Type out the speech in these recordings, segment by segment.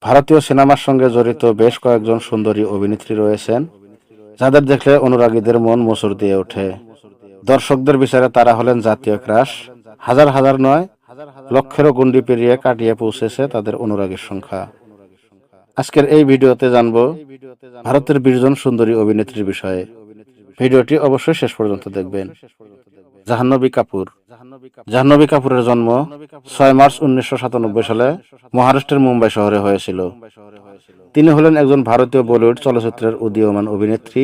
ভারতীয় সিনেমার সঙ্গে জড়িত বেশ কয়েকজন সুন্দরী অভিনেত্রী রয়েছেন, যাদের দেখলে অনুরাগীদের মন মোচড় দিয়ে ওঠে। দর্শকদের বিচারে তারা হলেন জাতীয় ক্রাশ। হাজার হাজার নয়, লক্ষেরও গণ্ডি পেরিয়ে কাটিয়ে পৌঁছেছে তাদের অনুরাগীর সংখ্যা। আজকের এই ভিডিওতে জানব ভারতের 20 জন সুন্দরী অভিনেত্রীর বিষয়ে। ভিডিওটি অবশ্যই শেষ পর্যন্ত দেখবেন। জাহ্নবী কাপুর। জাহ্নবী কাপুরের জন্ম 6 মার্চ 1997 সালে মহারাষ্ট্রের মুম্বাই শহরে হয়েছিল। তিনি হলেন একজন ভারতীয় বলিউড চলচ্চিত্রের উদীয়মান অভিনেত্রী।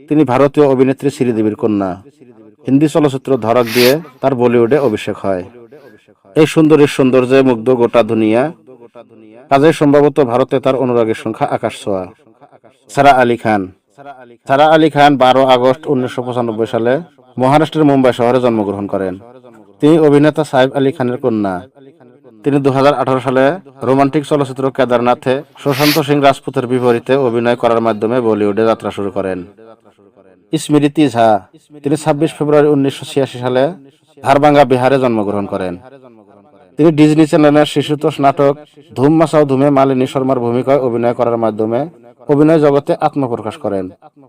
তিনি ভারতীয় অভিনেত্রী শ্রীদেবীর কন্যা। হিন্দি চলচ্চিত্র ধড়ক দিয়ে তার বলিউডে অভিষেক হয়। এই সুন্দরীর সৌন্দর্যে মুগ্ধ গোটা দুনিয়া, কাজেই সম্ভবত ভারতে তার অনুরাগীর সংখ্যা আকাশ ছোঁয়া। সারা আলী খান। সারা আলী খান 12 আগস্ট 1995 সালে মহারাষ্ট্রের মুম্বাই শহরে জন্মগ্রহণ করেন। তিনি অভিনেতা সাইফ আলী খানের কন্যা। তিনি 2018 সালে রোমান্টিক চলচ্চিত্র কেদারনাথে সুশান্ত সিং রাজপুতের বিপরীতে অভিনয় করার মাধ্যমে বলিউডে যাত্রা শুরু করেন। স্মৃতি ঝা। তিনি 26 ফেব্রুয়ারি 1986 সালে ধারবাঙ্গা, বিহারে জন্মগ্রহণ করেন। তিনি ডিজনি চ্যানেলের শিশুতোষ নাটক ধুম মাচাও ধুমে মালিনী শর্মার ভূমিকায় অভিনয় করার মাধ্যমে অভিনয় জগতে আত্মপ্রকাশ করেন।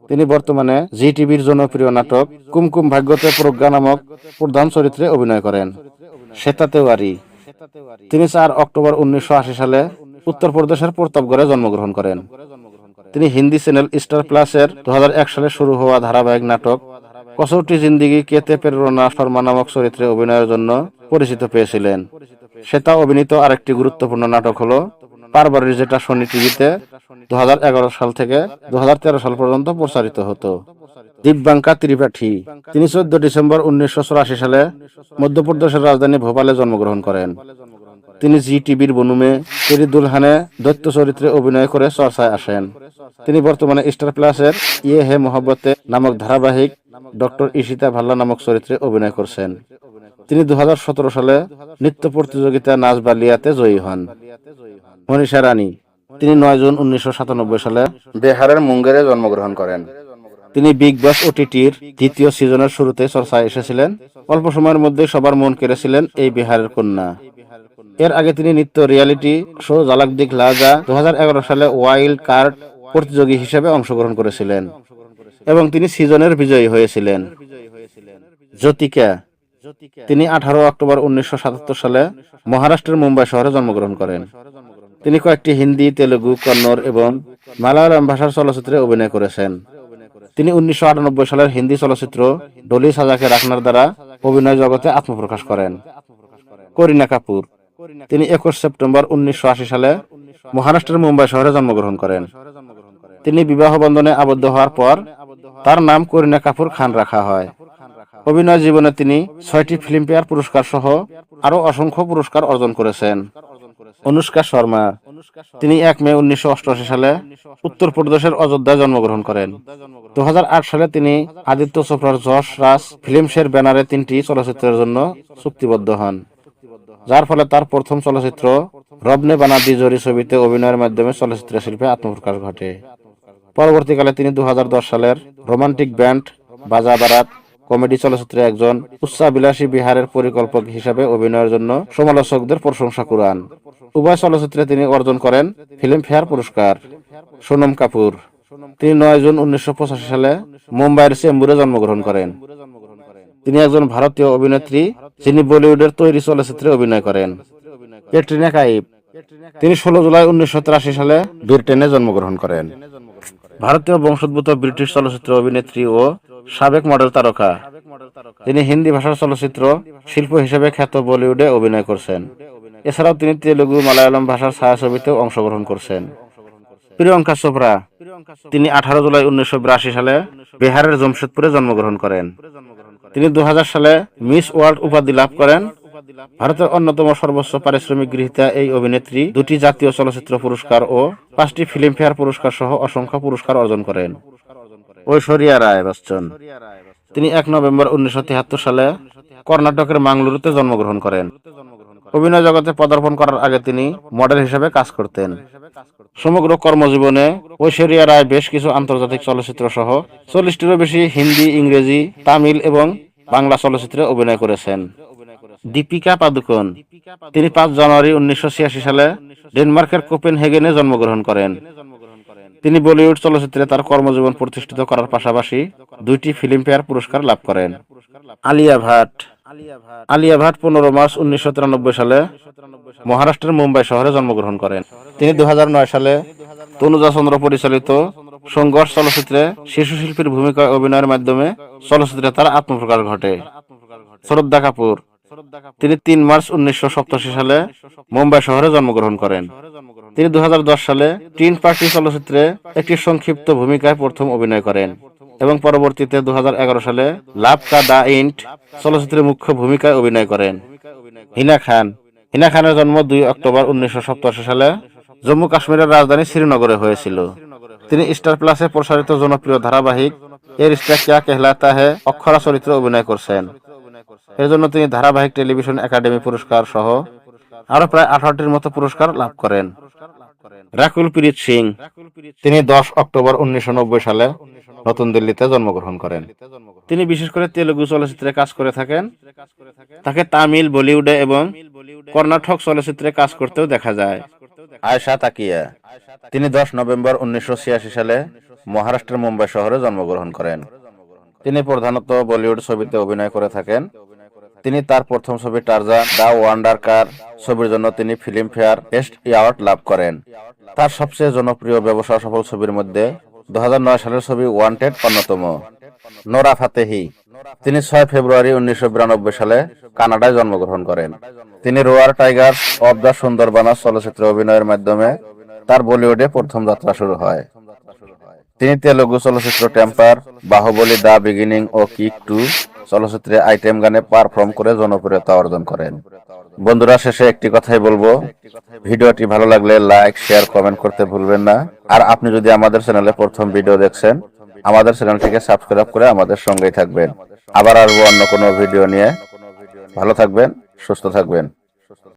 তিনি বর্তমানে জি টিভির জনপ্রিয় নাটক কুমকুম ভাগ্যতে প্রজ্ঞা নামক প্রধান চরিত্রে অভিনয় করেন। শ্বেতা তেওয়ারি। তিনি 4 অক্টোবর 1980 সালে উত্তরপ্রদেশের প্রতাপগড়ে জন্মগ্রহণ করেন। তিনি হিন্দি চ্যানেল স্টার প্লাসের 2001 সালে শুরু হওয়া ধারাবাহিক নাটক কসৌটি জিন্দিগি কেতে প্রেরণা শর্মা নামক চরিত্রে অভিনয়ের জন্য পরিচিত পেয়েছিলেন। শ্বেতা অভিনীত আরেকটি গুরুত্বপূর্ণ নাটক হল পারবারির, যেটা সোনি টিভিতে 2011 সাল থেকে 2013 সাল পর্যন্ত প্রচারিত হতো। দিব্যাঙ্কা ত্রিপাঠী। তিনি 14 ডিসেম্বর 1984 সালে মধ্যপ্রদেশের রাজধানী ভোপালে জন্মগ্রহণ করেন। তিনি জি টিভির বনুমে তেরি দুলহানে দৈত্য চরিত্রে অভিনয় করে চর্চায় আসেন। তিনি বর্তমানে স্টার প্লাসের ইয়ে হে মোহব্বতে নামক ধারাবাহিক ডক্টর ইশিতা ভাল্লা নামক চরিত্রে অভিনয় করছেন। তিনি 2017 সালে নৃত্য প্রতিযোগিতা নাচ বালিয়াতে জয়ী হন। মনীষা রানী। তিনি 9 জুন 1997 সালে বিহারের মুঙ্গেরে জন্মগ্রহণ করেন। তিনি বিগ বস ওটিটির 2য় সিজনের শুরুতে চর্চায় এসেছিলেন। অল্প সময়ের মধ্যে সবার মন কেড়েছিলেন এই বিহারের কন্যা। এর আগে তিনি নৃত্য রিয়ালিটি শো ঝলক দিখলা যা 2011 সালে ওয়াইল্ড কার্ড প্রতিযোগী হিসেবে অংশগ্রহণ করেছিলেন এবং তিনি সিজনের বিজয়ী হয়েছিলেন। জ্যোতিকা। তিনি 18 অক্টোবর 1977 সালে মহারাষ্ট্রের মুম্বাই শহরে জন্মগ্রহণ করেন। তিনি কয়েকটি হিন্দি, তেলুগু, কন্নড় এবং মালায়ালাম ভাষার চলচ্চিত্রে অভিনয় করেছেন। তিনি 1998 সালের হিন্দি চলচ্চিত্র ডলি সাজাকে রাখনার দ্বারা অভিনয় জগতে আত্মপ্রকাশ করেন। করিনা কাপুর। তিনি 21 সেপ্টেম্বর 1980 সালে মহারাষ্ট্রের মুম্বাই শহরে জন্মগ্রহণ করেন। তিনি বিবাহ বন্ধনে আবদ্ধ হওয়ার পর তার নাম করিনা কাপুর খান রাখা হয়। অভিনয় জীবনে তিনি 6টি ফিল্মফেয়ার পুরস্কার সহ আরও অসংখ্য পুরস্কার অর্জন করেছেন। অনুষ্কা শর্মা। তিনি 1 মে 1988 সালে উত্তরপ্রদেশের অযোধ্যায় জন্মগ্রহণ করেন। 2008 সালে তিনি আদিত্য চোপড়ার যশ রাজ ফিল্মসের ব্যানারে 3টি চলচ্চিত্রের জন্য চুক্তিবদ্ধ হন, যার ফলে তার প্রথম চলচ্চিত্র রবনে বানা দি জোড়ি ছবিতে অভিনয়ের মাধ্যমে চলচ্চিত্র শিল্পে আত্মপ্রকাশ ঘটে। পরবর্তীকালে তিনি 2010 সালের romantic band Baaja Baaraat comedy চলচ্চিত্রে একজন উচ্চাভিলাষী বিহারের পরিকল্পক হিসেবে অভিনয়ের জন্য সমালোচকদের প্রশংসা কুড়ান। উভয় চলচ্চিত্রে তিনি অর্জন করেন ফিল্মফেয়ার পুরস্কার। সোনম কাপুর। তিনি 9 জুন 1985 সালে মুম্বাইয়ের চেম্বুরে জন্মগ্রহণ করেন। তিনি একজন ভারতীয় অভিনেত্রী যিনি বলিউডের তৈরি চলচ্চিত্রে অভিনয় করেন। ক্যাটরিনা কাইফ। তিনি 16 জুলাই 1983 সালে ব্রিটেনে জন্মগ্রহণ করেন। ভারতীয় বংশোদ্ভূত ব্রিটিশ চলচ্চিত্র অভিনেত্রী ও সাবেক মডেল তারকা। তিনি হিন্দি ভাষার চলচ্চিত্র শিল্প হিসেবে খ্যাত বলিউডে অভিনয় করছেন। এছাড়াও তিনি তেলুগু, মালায়ালাম ভাষার ছায়াছবিতেও অংশগ্রহণ করছেন। প্রিয়ঙ্কা চোপড়া। তিনি 18 জুলাই 1982 সালে বিহারের জমশেদপুরে জন্মগ্রহণ করেন। তিনি 2000 সালে মিস ওয়ার্ল্ড উপাধি লাভ করেন। ভারতের অন্যতম সর্বোচ্চ পারিশ্রমিক গ্রহীতা এই অভিনেত্রী 2টি জাতীয় চলচ্চিত্র পুরস্কার ও 5টি ফিল্মফেয়ার পুরস্কার সহ অসংখ্য পুরস্কার অর্জন করেন। ঐশ্বরিয়া রায় বচ্চন। তিনি 1 নভেম্বর 1973 সালে কর্ণাটকের মাঙ্গলুরুতে জন্মগ্রহণ করেন। অভিনয় জগতে পদার্পণ করার আগে তিনি মডেল হিসেবে কাজ করতেন। সমগ্র কর্মজীবনে ঐশ্বরিয়া রায় বেশ কিছু আন্তর্জাতিক চলচ্চিত্র সহ 40টিরও বেশি হিন্দি, ইংরেজি, তামিল এবং বাংলা চলচ্চিত্রে অভিনয় করেছেন। দীপিকা পাদুকোন। তিনি 5 জানুয়ারি 1986 সালে ডেনমার্কের কোপেনহেগেনে জন্মগ্রহণ করেন। তিনি বলিউড চলচ্চিত্রে তার কর্মজীবন প্রতিষ্ঠিত করার পাশাপাশি 2টি ফিল্মফেয়ার পুরস্কার লাভ করেন। আলিয়া ভাট। আলিয়া ভাট 15 মার্চ 1993 সালে মহারাষ্ট্রের মুম্বাই শহরে জন্মগ্রহণ করেন। তিনি 2009 সালে তনুজা চন্দ্র পরিচালিত সংঘর্ষ চলচ্চিত্রে শিশু শিল্পীর ভূমিকায় অভিনয়ের মাধ্যমে চলচ্চিত্রে তার আত্মপ্রকাশ ঘটে। শ্রদ্ধা কাপুর। তিনি 3 মার্চ 1987 সালে মুম্বাই শহরে জন্মগ্রহণ করেন। তিনি 2010 সালে টিন পার্টি চলচ্চিত্রে একটি সংক্ষিপ্ত ভূমিকায় প্রথম অভিনয় করেন এবং পরবর্তীতে 2011 সালে লাভ কা দা ইন্ট চলচ্চিত্রে মুখ্য ভূমিকায় অভিনয় করেন। হিনা খান। হিনা খানের জন্ম 2 অক্টোবর 1987 সালে জম্মু কাশ্মীরের রাজধানী শ্রীনগরে হয়েছিল। তিনি স্টার প্লাসে প্রসারিত জনপ্রিয় ধারাবাহিক এ রিশতা ক্যা কেহলাতা হ্যায় অক্ষরা চরিত্রে অভিনয় করছেন। এর জন্য তিনি ধারাবাহিক টেলিভিশন একাডেমি পুরস্কার সহ আরো প্রায় 18টির মতো পুরস্কার লাভ করেন। রাকুল প্রীত সিং। তিনি 10 অক্টোবর 1990 সালে নতুন দিল্লিতে জন্মগ্রহণ করেন। তিনি বিশেষ করে তেলুগু চলচ্চিত্রে কাজ করে থাকেন। তাকে তামিল, বলিউডে এবং কর্ণাটক চলচ্চিত্রে কাজ করতেও দেখা যায়। আয়েশা তাকিয়া। তিনি 10 নভেম্বর 1986 সালে মহারাষ্ট্রের মুম্বাই শহরে জন্মগ্রহণ করেন। তিনি প্রধানত বলিউড ছবিতে অভিনয় করে থাকেন। তিনি তার প্রথম ছবি টারজান দ্য ওয়ান্ডার কার ছবির জন্য তিনি ফিল্মফেয়ার বেস্ট অ্যাওয়ার্ড লাভ করেন। তার সবচেয়ে জনপ্রিয় ব্যবসা সফল ছবির মধ্যে 2009 সালের ছবি ওয়ান্টেড অন্যতম। Nora Fatehi. তিনি 6 ফেব্রুয়ারি 1992 সালে কানাডায় জন্মগ্রহণ করেন। তিনি রোয়ার টাইগার্স অব দ্য সুন্দরবনাস চলচ্চিত্রে অভিনয়ের মাধ্যমে তার বলিউডে প্রথম যাত্রা শুরু হয়। তিনি তেলুগু চলচ্চিত্র টেম্পার, বাহুবলী, দ্য বিগিনিং ও কিক 2 চলচ্চিত্রে আইটেম গানে পারফর্ম করে জনপ্রিয়তা অর্জন করেন। বন্ধুরা, শেষে একটি কথাই বলবো, ভিডিওটি ভালো লাগলে লাইক, শেয়ার, কমেন্ট করতে ভুলবেন না। আর আপনি যদি আমাদের চ্যানেলে প্রথম ভিডিও দেখছেন, আমাদের চ্যানেলটিকে সাবস্ক্রাইব করে আমাদের সঙ্গেই থাকবেন। আবার আসবো অন্য কোনো ভিডিও নিয়ে। ভালো থাকবেন, সুস্থ থাকবেন।